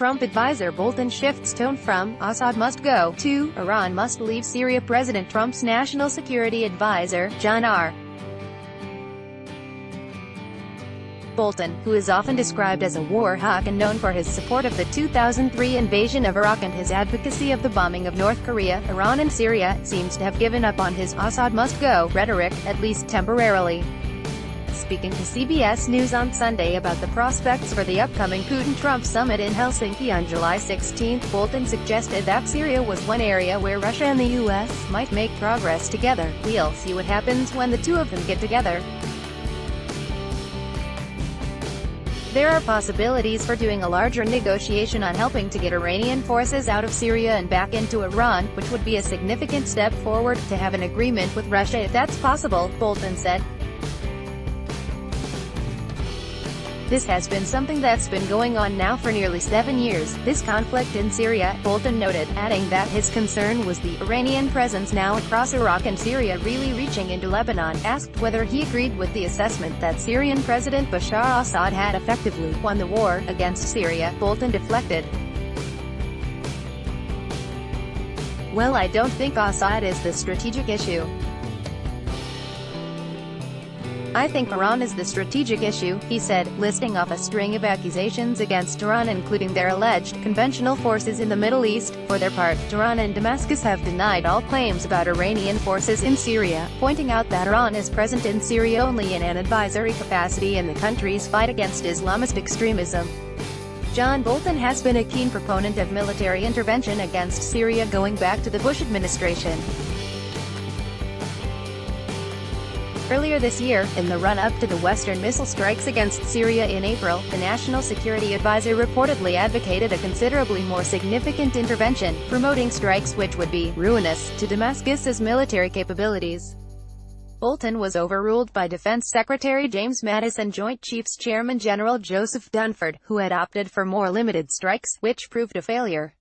Trump advisor Bolton shifts tone from "Assad must go" to "Iran must leave Syria." President Trump's national security advisor, John R. Bolton, who is often described as a war hawk and known for his support of the 2003 invasion of Iraq and his advocacy of the bombing of North Korea, Iran and Syria, seems to have given up on his "Assad must go" rhetoric, at least temporarily. Speaking to CBS News on Sunday about the prospects for the upcoming Putin-Trump summit in Helsinki on July 16, Bolton suggested that Syria was one area where Russia and the U.S. might make progress together. "We'll see what happens when the two of them get together. There are possibilities for doing a larger negotiation on helping to get Iranian forces out of Syria and back into Iran, which would be a significant step forward to have an agreement with Russia if that's possible," Bolton said. "This has been something that's been going on now for nearly 7 years, this conflict in Syria," Bolton noted, adding that his concern was the Iranian presence now across Iraq and Syria really reaching into Lebanon. Asked whether he agreed with the assessment that Syrian President Bashar Assad had effectively won the war against Syria, Bolton deflected. "Well, I don't think Assad is the strategic issue. I think Iran is the strategic issue," he said, listing off a string of accusations against Iran including their alleged conventional forces in the Middle East. For their part, Tehran and Damascus have denied all claims about Iranian forces in Syria, pointing out that Iran is present in Syria only in an advisory capacity in the country's fight against Islamist extremism. John Bolton has been a keen proponent of military intervention against Syria going back to the Bush administration. Earlier this year, in the run-up to the Western missile strikes against Syria in April, the National Security Advisor reportedly advocated a considerably more significant intervention, promoting strikes which would be "ruinous" to Damascus's military capabilities. Bolton was overruled by Defense Secretary James Mattis and Joint Chiefs Chairman General Joseph Dunford, who had opted for more limited strikes, which proved a failure.